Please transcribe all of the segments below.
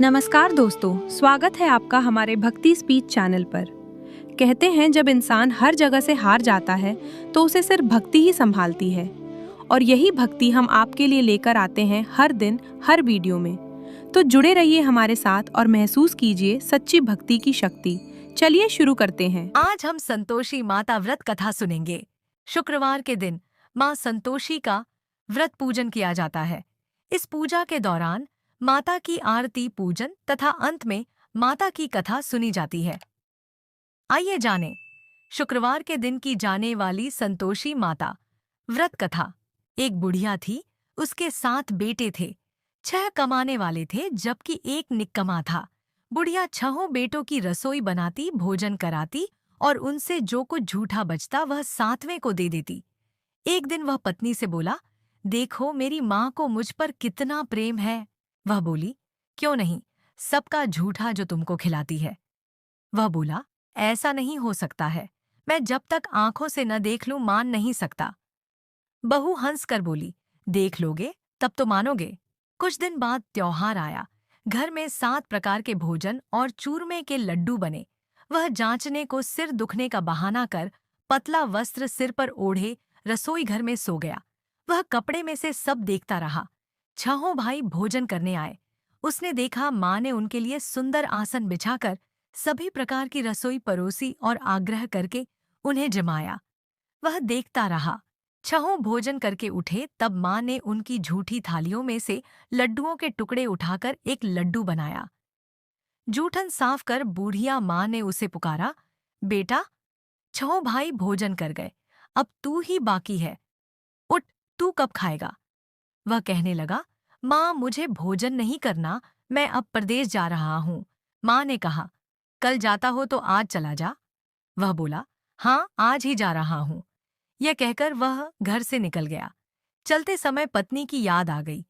नमस्कार दोस्तों, स्वागत है आपका हमारे भक्ति स्पीच चैनल पर। कहते हैं जब इंसान हर जगह से हार जाता है तो उसे सिर्फ भक्ति ही संभालती है। और यही भक्ति हम आपके लिए लेकर आते हैं हर दिन हर वीडियो में। तो जुड़े रहिए हमारे साथ और महसूस कीजिए सच्ची भक्ति की शक्ति। चलिए शुरू करते हैं। आज हम संतोषी माता व्रत कथा सुनेंगे। शुक्रवार के दिन माँ संतोषी का व्रत पूजन किया जाता है। इस पूजा के दौरान माता की आरती पूजन तथा अंत में माता की कथा सुनी जाती है। आइए जानें शुक्रवार के दिन की जाने वाली संतोषी माता व्रत कथा। एक बुढ़िया थी, उसके 7 बेटे थे। 6 कमाने वाले थे जबकि एक निक्कमा था। बुढ़िया 6 बेटों की रसोई बनाती, भोजन कराती और उनसे जो कुछ झूठा बचता वह 7वें को दे देती। एक दिन वह पत्नी से बोला, देखो मेरी माँ को मुझ पर कितना प्रेम है। वह बोली, क्यों नहीं, सबका झूठा जो तुमको खिलाती है। वह बोला, ऐसा नहीं हो सकता है, मैं जब तक आंखों से न देख लूं मान नहीं सकता। बहू हंस कर बोली, देख लोगे तब तो मानोगे। कुछ दिन बाद त्योहार आया। घर में 7 प्रकार के भोजन और चूरमे के लड्डू बने। वह जांचने को सिर दुखने का बहाना कर पतला वस्त्र सिर पर ओढ़े रसोई घर में सो गया। वह कपड़े में से सब देखता रहा। 6 भाई भोजन करने आए। उसने देखा माँ ने उनके लिए सुंदर आसन बिछाकर सभी प्रकार की रसोई परोसी और आग्रह करके उन्हें जमाया। वह देखता रहा। 6 भोजन करके उठे तब माँ ने उनकी झूठी थालियों में से लड्डुओं के टुकड़े उठाकर एक लड्डू बनाया। जूठन साफ कर बूढ़िया माँ ने उसे पुकारा, बेटा 6 भाई भोजन कर गए, अब तू ही बाकी है, उठ, तू कब खाएगा। वह कहने लगा, माँ मुझे भोजन नहीं करना, मैं अब परदेश जा रहा हूँ। माँ ने कहा, कल जाता हो तो आज चला जा। वह बोला, हाँ आज ही जा रहा हूँ। यह कहकर वह घर से निकल गया। चलते समय पत्नी की याद आ गई।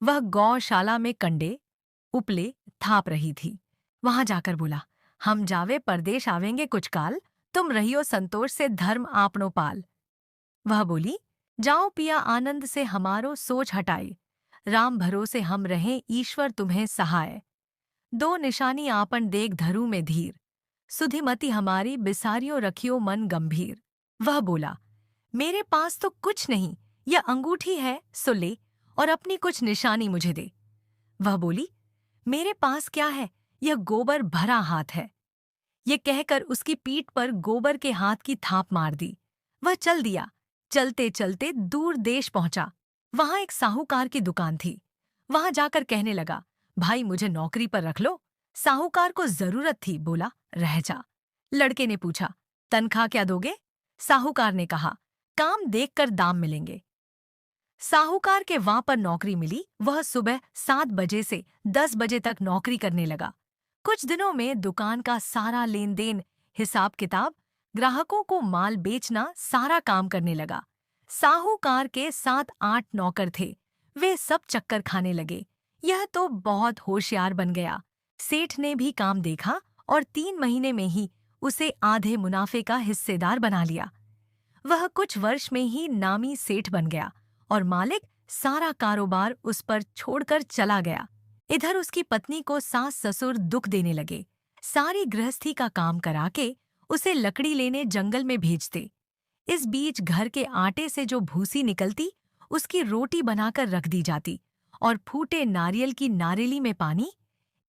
वह गौशाला में कंडे उपले थाप रही थी। वहां जाकर बोला, हम जावे परदेश आवेंगे कुछ काल, तुम रहियो संतोष से धर्म आपनो पाल। वह बोली, जाओ पिया आनंद से हमारो सोच हटाई, राम भरोसे हम रहें ईश्वर तुम्हें सहाय। 2 निशानी आपन देख धरू में धीर, सुधिमति हमारी बिसारियो रखियो मन गंभीर। वह बोला, मेरे पास तो कुछ नहीं, यह अंगूठी है सो ले और अपनी कुछ निशानी मुझे दे। वह बोली, मेरे पास क्या है, यह गोबर भरा हाथ है। ये कहकर उसकी पीठ पर गोबर के हाथ की थाप मार दी। वह चल दिया। चलते चलते दूर देश पहुंचा। वहां एक साहूकार की दुकान थी। वहां जाकर कहने लगा, भाई मुझे नौकरी पर रख लो। साहूकार को जरूरत थी, बोला, रह जा। लड़के ने पूछा, तनख्वाह क्या दोगे। साहूकार ने कहा, काम देखकर दाम मिलेंगे। साहूकार के वहां पर नौकरी मिली। वह सुबह 7 बजे से 10 बजे तक नौकरी करने लगा। कुछ दिनों में दुकान का सारा लेन देन, हिसाब किताब, ग्राहकों को माल बेचना, सारा काम करने लगा। साहूकार के 7-8 नौकर थे। वे सब चक्कर खाने लगे। यह तो बहुत होशियार बन गया। सेठ ने भी काम देखा और 3 महीने में ही उसे आधे मुनाफे का हिस्सेदार बना लिया। वह कुछ वर्ष में ही नामी सेठ बन गया और मालिक सारा कारोबार उस पर छोड़कर चला गया। इधर उसकी पत्नी को सास ससुर दुख देने लगे। सारी गृहस्थी का काम करा के उसे लकड़ी लेने जंगल में भेजते। इस बीच घर के आटे से जो भूसी निकलती उसकी रोटी बनाकर रख दी जाती और फूटे नारियल की नारेली में पानी।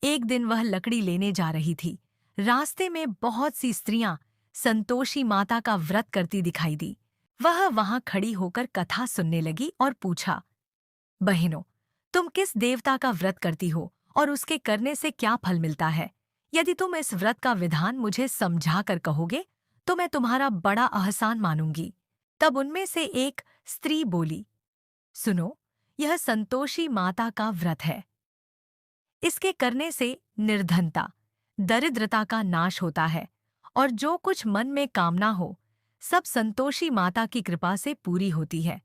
एक दिन वह लकड़ी लेने जा रही थी। रास्ते में बहुत सी स्त्रियां संतोषी माता का व्रत करती दिखाई दी। वह वहां खड़ी होकर कथा सुनने लगी और पूछा, बहनों, तुम किस देवता का व्रत करती हो और उसके करने से क्या फल मिलता है। यदि तुम इस व्रत का विधान मुझे समझा कर कहोगे तो मैं तुम्हारा बड़ा एहसान मानूंगी। तब उनमें से एक स्त्री बोली, सुनो, यह संतोषी माता का व्रत है। इसके करने से निर्धनता, दरिद्रता का नाश होता है और जो कुछ मन में कामना हो सब संतोषी माता की कृपा से पूरी होती है।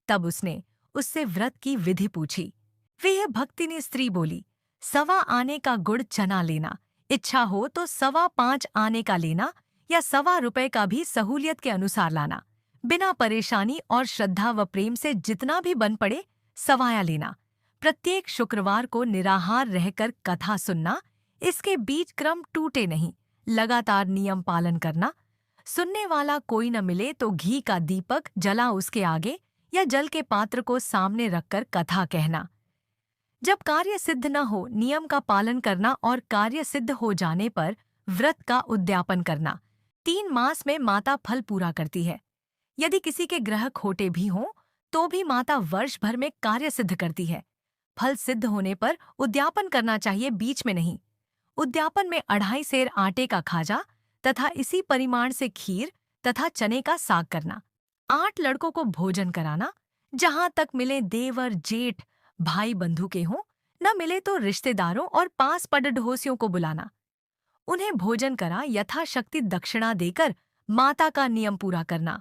तब उसने उससे व्रत की विधि पूछी। वह भक्तिनी स्त्री बोली, 1.25 आने का गुड़ चना लेना, इच्छा हो तो 5.25 आने का लेना या 1.25 रुपए का भी सहूलियत के अनुसार लाना। बिना परेशानी और श्रद्धा व प्रेम से जितना भी बन पड़े सवाया लेना। प्रत्येक शुक्रवार को निराहार रहकर कथा सुनना, इसके बीच क्रम टूटे नहीं, लगातार नियम पालन करना, सुनने वाला कोई न मिले तो घी का दीपक जला उसके आगे या जल के पात्र को सामने रखकर कथा कहना। जब कार्य सिद्ध न हो, नियम का पालन करना और कार्य सिद्ध हो जाने पर व्रत का उद्यापन करना। 3 मास में माता फल पूरा करती है। यदि किसी के ग्रह खोटे भी हों तो भी माता वर्ष भर में कार्य सिद्ध करती है। फल सिद्ध होने पर उद्यापन करना चाहिए, बीच में नहीं। उद्यापन में 2.5 सेर आटे का खाजा तथा इसी परिमाण से खीर तथा चने का साग करना। 8 लड़कों को भोजन कराना, जहां तक मिले देवर जेठ भाई बंधु के हों, न मिले तो रिश्तेदारों और पास पड़ोसियों को बुलाना। उन्हें भोजन करा यथाशक्ति दक्षिणा देकर माता का नियम पूरा करना।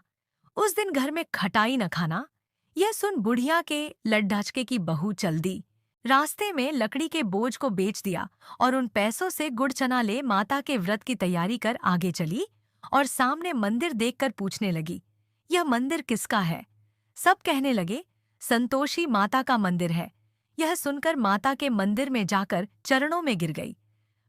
उस दिन घर में खटाई न खाना। यह सुन बुढ़िया के लड्ढाचके की बहू चल दी। रास्ते में लकड़ी के बोझ को बेच दिया और उन पैसों से गुड़ चना ले माता के व्रत की तैयारी कर आगे चली और सामने मंदिर देखकर पूछने लगी, यह मंदिर किसका है? सब कहने लगे, संतोषी माता का मंदिर है। यह सुनकर माता के मंदिर में जाकर चरणों में गिर गई।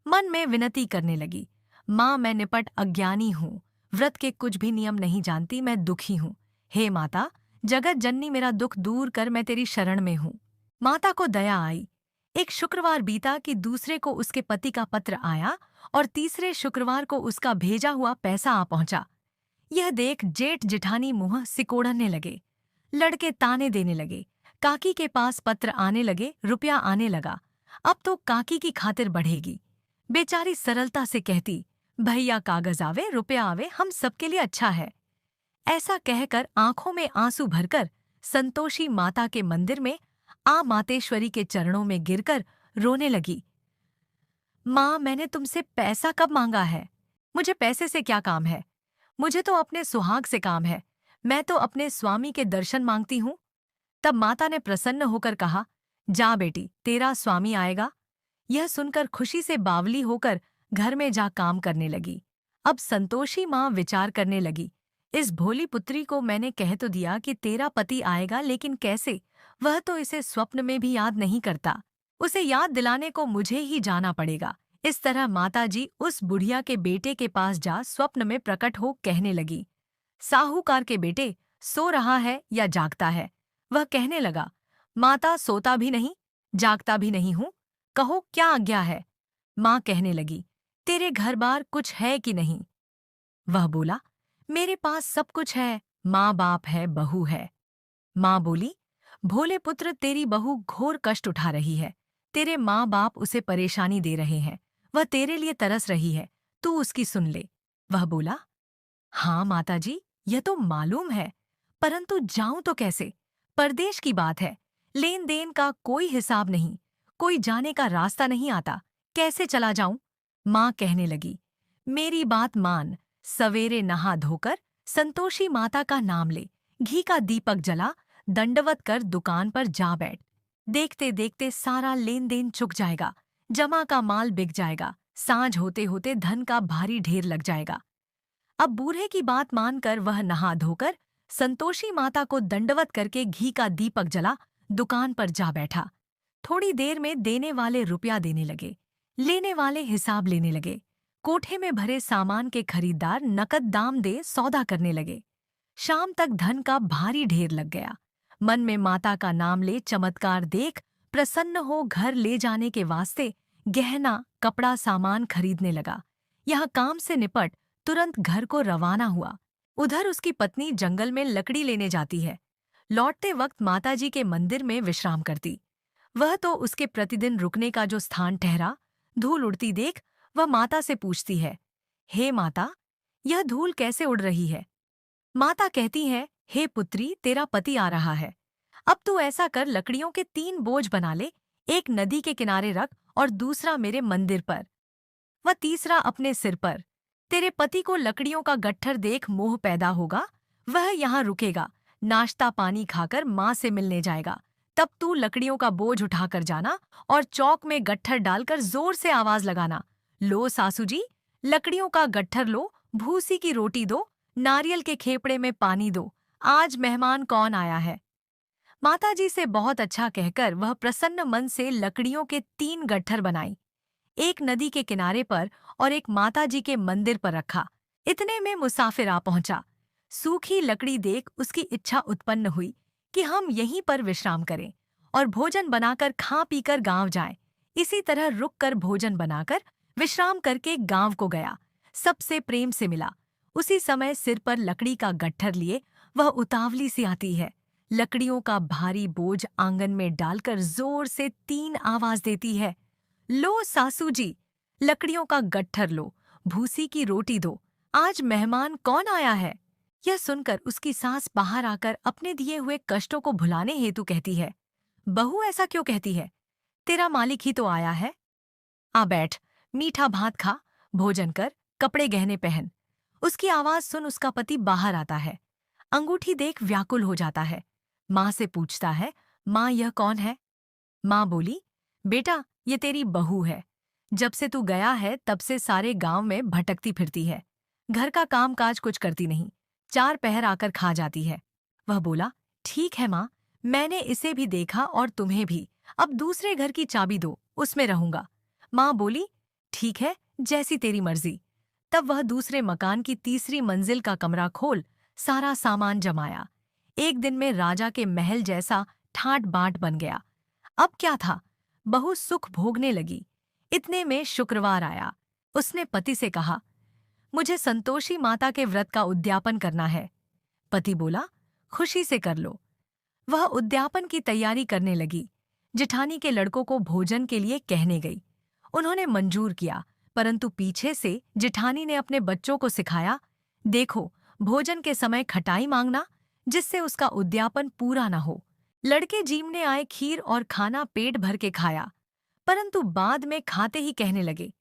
मन में विनती करने लगी, माँ मैं निपट अज्ञानी हूँ, व्रत के कुछ भी नियम नहीं जानती, मैं दुखी हूँ। हे माता, जगत जननी मेरा दुख दूर कर, मैं तेरी शरण में हूँ। माता को दया आई। एक शुक्रवार बीता कि दूसरे को उसके पति का पत्र आया और तीसरे शुक्रवार को उसका भेजा हुआ पैसा आ पहुंचा। यह देख जेठ जिठानी मुंह सिकोड़ने लगे। लड़के ताने देने लगे। काकी के पास पत्र आने लगे, रुपया आने लगा। अब तो काकी की खातिर बढ़ेगी। बेचारी सरलता से कहती, भैया कागज आवे रुपया आवे, हम सबके लिए अच्छा है। ऐसा कहकर आंखों में आंसू भरकर संतोषी माता के मंदिर में आ मातेश्वरी के चरणों में गिरकर रोने लगी। माँ मैंने तुमसे पैसा कब मांगा है? मुझे पैसे से क्या काम है? मुझे तो अपने सुहाग से काम है। मैं तो अपने स्वामी के दर्शन मांगती हूँ। तब माता ने प्रसन्न होकर कहा, जा बेटी, तेरा स्वामी आएगा। यह सुनकर खुशी से बावली होकर घर में जा काम करने लगी। अब संतोषी माँ विचार करने लगी, इस भोली पुत्री को मैंने कह तो दिया कि तेरा पति आएगा, लेकिन कैसे? वह तो इसे स्वप्न में भी याद नहीं करता। उसे याद दिलाने को मुझे ही जाना पड़ेगा। इस तरह माताजी उस बुढ़िया के बेटे के पास जा स्वप्न में प्रकट हो कहने लगी, साहूकार के बेटे, सो रहा है या जागता है? वह कहने लगा, माता सोता भी नहीं, जागता भी नहीं हूँ, कहो क्या आज्ञा है? माँ कहने लगी, तेरे घर बार कुछ है कि नहीं? वह बोला, मेरे पास सब कुछ है, माँ बाप है, बहू है। माँ बोली, भोले पुत्र, तेरी बहू घोर कष्ट उठा रही है। तेरे माँ बाप उसे परेशानी दे रहे हैं। वह तेरे लिए तरस रही है, तू उसकी सुन ले। वह बोला, हाँ माताजी, यह तो मालूम है, परंतु जाऊं तो कैसे? परदेश की बात है, लेन देन का कोई हिसाब नहीं, कोई जाने का रास्ता नहीं आता, कैसे चला जाऊं? माँ कहने लगी, मेरी बात मान, सवेरे नहा धोकर संतोषी माता का नाम ले, घी का दीपक जला, दंडवत कर दुकान पर जा बैठ। देखते देखते सारा लेन देन चुक जाएगा, जमा का माल बिक जाएगा, सांझ होते होते धन का भारी ढेर लग जाएगा। अब बूढ़े की बात मानकर वह नहा धोकर संतोषी माता को दंडवत करके घी का दीपक जला दुकान पर जा बैठा। थोड़ी देर में देने वाले रुपया देने लगे, लेने वाले हिसाब लेने लगे। कोठे में भरे सामान के खरीदार नकद दाम दे सौदा करने लगे। शाम तक धन का भारी ढेर लग गया। मन में माता का नाम ले चमत्कार देख प्रसन्न हो घर ले जाने के वास्ते गहना कपड़ा सामान खरीदने लगा। यहाँ काम से निपट तुरंत घर को रवाना हुआ। उधर उसकी पत्नी जंगल में लकड़ी लेने जाती है। लौटते वक्त माताजी के मंदिर में विश्राम करती। वह तो उसके प्रतिदिन रुकने का जो स्थान ठहरा। धूल उड़ती देख वह माता से पूछती है, हे माता, यह धूल कैसे उड़ रही है? माता कहती है, हे पुत्री, तेरा पति आ रहा है। अब तू ऐसा कर, लकड़ियों के 3 बोझ बना ले, एक नदी के किनारे रख और दूसरा मेरे मंदिर पर, वह तीसरा अपने सिर पर। तेरे पति को लकड़ियों का गट्ठर देख मोह पैदा होगा, वह यहाँ रुकेगा, नाश्ता पानी खाकर माँ से मिलने जाएगा। तब तू लकड़ियों का बोझ उठाकर जाना और चौक में गट्ठर डालकर जोर से आवाज लगाना, लो सासू जी, लकड़ियों का गट्ठर लो, भूसी की रोटी दो, नारियल के खेपड़े में पानी दो, आज मेहमान कौन आया है? माताजी से बहुत अच्छा कहकर वह प्रसन्न मन से लकड़ियों के 3 गट्ठर बनाई, एक नदी के किनारे पर और एक माताजी के मंदिर पर रखा। इतने में मुसाफिर आ पहुंचा। सूखी लकड़ी देख उसकी इच्छा उत्पन्न हुई कि हम यहीं पर विश्राम करें और भोजन बनाकर खा पीकर गांव जाएं। इसी तरह रुक कर भोजन बनाकर विश्राम करके गांव को गया। सबसे प्रेम से मिला। उसी समय सिर पर लकड़ी का गट्ठर लिए वह उतावली सी आती है। लकड़ियों का भारी बोझ आंगन में डालकर जोर से 3 आवाज देती है, लो सासू जी, लकड़ियों का गट्ठर लो, भूसी की रोटी दो, आज मेहमान कौन आया है। यह सुनकर उसकी सास बाहर आकर अपने दिए हुए कष्टों को भुलाने हेतु कहती है, बहू ऐसा क्यों कहती है, तेरा मालिक ही तो आया है। आ बैठ, मीठा भात खा, भोजन कर, कपड़े गहने पहन। उसकी आवाज सुन उसका पति बाहर आता है। अंगूठी देख व्याकुल हो जाता है। माँ से पूछता है, माँ यह कौन है। माँ बोली, बेटा ये तेरी बहू है। जब से तू गया है तब से सारे गांव में भटकती फिरती है। घर का काम काज कुछ करती नहीं, 4 पहर आकर खा जाती है। वह बोला, ठीक है माँ, मैंने इसे भी देखा और तुम्हें भी। अब दूसरे घर की चाबी दो, उसमें रहूंगा। माँ बोली, ठीक है, जैसी तेरी मर्जी। तब वह दूसरे मकान की तीसरी मंजिल का कमरा खोल सारा सामान जमाया। एक दिन में राजा के महल जैसा ठाट बाट बन गया। अब क्या था, बहू सुख भोगने लगी। इतने में शुक्रवार आया। उसने पति से कहा, मुझे संतोषी माता के व्रत का उद्यापन करना है। पति बोला, खुशी से कर लो। वह उद्यापन की तैयारी करने लगी। जेठानी के लड़कों को भोजन के लिए कहने गई। उन्होंने मंजूर किया, परंतु पीछे से जेठानी ने अपने बच्चों को सिखाया, देखो भोजन के समय खटाई मांगना, जिससे उसका उद्यापन पूरा न हो। लड़के जीमने आए खीर और खाना पेट भर के खाया, परंतु बाद में खाते ही कहने लगे,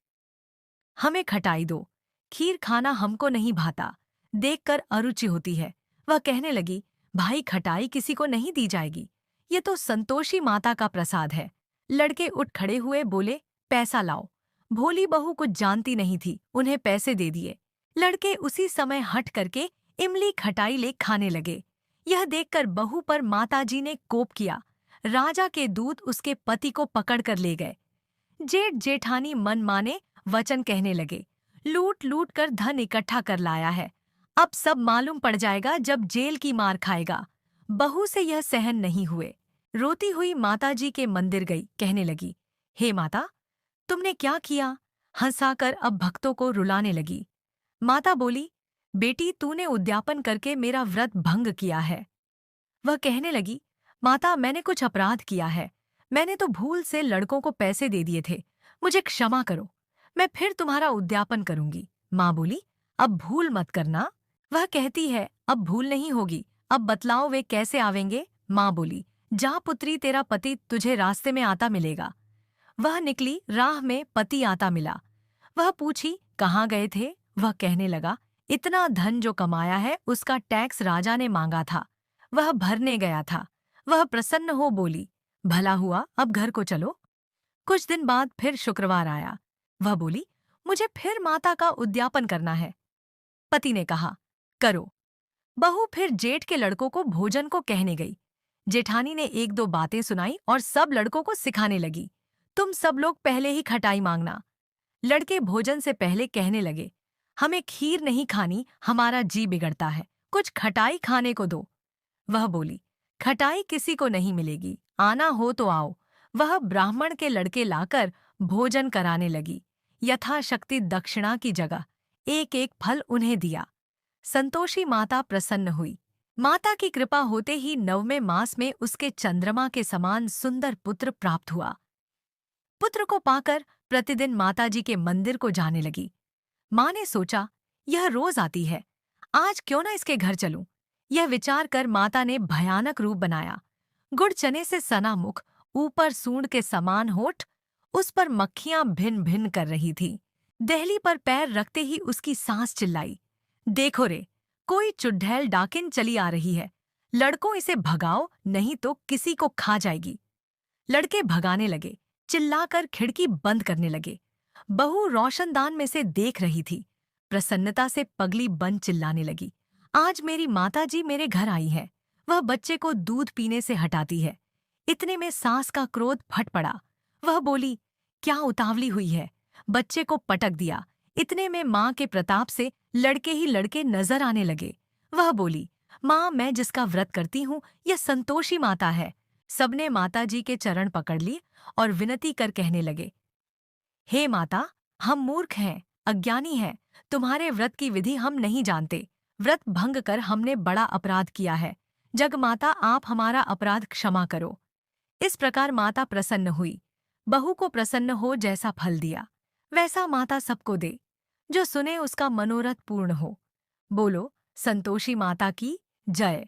हमें खटाई दो, खीर खाना हमको नहीं भाता, देखकर अरुचि होती है। वह कहने लगी, भाई खटाई किसी को नहीं दी जाएगी, ये तो संतोषी माता का प्रसाद है। लड़के उठ खड़े हुए बोले, पैसा लाओ। भोली बहू कुछ जानती नहीं थी, उन्हें पैसे दे दिए। लड़के उसी समय हट करके इमली खटाई ले खाने लगे। यह देखकर बहू पर माताजी ने कोप किया। राजा के दूत उसके पति को पकड़ कर ले गए। जेठ जेठानी मन माने वचन कहने लगे, लूट लूट कर धन इकट्ठा कर लाया है, अब सब मालूम पड़ जाएगा जब जेल की मार खाएगा। बहू से यह सहन नहीं हुए। रोती हुई माताजी के मंदिर गई, कहने लगी, हे माता, तुमने क्या किया। हंसाकर अब भक्तों को रुलाने लगी। माता बोली, बेटी तूने उद्यापन करके मेरा व्रत भंग किया है। वह कहने लगी, माता मैंने कुछ अपराध किया है, मैंने तो भूल से लड़कों को पैसे दे दिए थे, मुझे क्षमा करो, मैं फिर तुम्हारा उद्यापन करूंगी। माँ बोली, अब भूल मत करना। वह कहती है, अब भूल नहीं होगी, अब बतलाओ वे कैसे आवेंगे। माँ बोली, जा पुत्री, तेरा पति तुझे रास्ते में आता मिलेगा। वह निकली, राह में पति आता मिला। वह पूछी, कहाँ गए थे। वह कहने लगा, इतना धन जो कमाया है उसका टैक्स राजा ने मांगा था, वह भरने गया था। वह प्रसन्न हो बोली, भला हुआ, अब घर को चलो। कुछ दिन बाद फिर शुक्रवार आया। वह बोली, मुझे फिर माता का उद्यापन करना है। पति ने कहा, करो। बहू फिर जेठ के लड़कों को भोजन को कहने गई। जेठानी ने 1-2 बातें सुनाई और सब लड़कों को सिखाने लगी, तुम सब लोग पहले ही खटाई मांगना। लड़के भोजन से पहले कहने लगे, हमें खीर नहीं खानी, हमारा जी बिगड़ता है, कुछ खटाई खाने को दो। वह बोली, खटाई किसी को नहीं मिलेगी, आना हो तो आओ। वह ब्राह्मण के लड़के लाकर भोजन कराने लगी। यथाशक्ति दक्षिणा की जगह 1-1 फल उन्हें दिया। संतोषी माता प्रसन्न हुई। माता की कृपा होते ही 9वें मास में उसके चंद्रमा के समान सुंदर पुत्र प्राप्त हुआ। पुत्र को पाकर प्रतिदिन माताजी के मंदिर को जाने लगी। माँ ने सोचा, यह रोज आती है, आज क्यों ना इसके घर चलूं। यह विचार कर माता ने भयानक रूप बनाया। गुड़ चने से सना मुख, ऊपर सूंड के समान होठ, उस पर मक्खियां भिन भिन कर रही थी। दहली पर पैर रखते ही उसकी सांस चिल्लाई, देखो रे, कोई चुड़ैल डाकिन चली आ रही है, लड़कों इसे भगाओ नहीं तो किसी को खा जाएगी। लड़के भगाने लगे, चिल्लाकर खिड़की बंद करने लगे। बहू रोशनदान में से देख रही थी। प्रसन्नता से पगली बन चिल्लाने लगी, आज मेरी माताजी मेरे घर आई है, वह बच्चे को दूध पीने से हटाती है। इतने में सास का क्रोध फट पड़ा। वह बोली, क्या उतावली हुई है? बच्चे को पटक दिया। इतने में माँ के प्रताप से लड़के ही लड़के नजर आने लगे। वह बोली, माँ, मैं जिसका व्रत करती हूँ यह संतोषी माता है। सबने माताजी के चरण पकड़ लिए और विनती कर कहने लगे, हे माता, हम मूर्ख हैं, अज्ञानी हैं, तुम्हारे व्रत की विधि हम नहीं जानते। व्रत भंग कर हमने बड़ा अपराध किया है। जगमाता, आप हमारा अपराध क्षमा करो। इस प्रकार माता प्रसन्न हुई। बहू को प्रसन्न हो जैसा फल दिया वैसा माता सबको दे। जो सुने उसका मनोरथ पूर्ण हो। बोलो संतोषी माता की जय।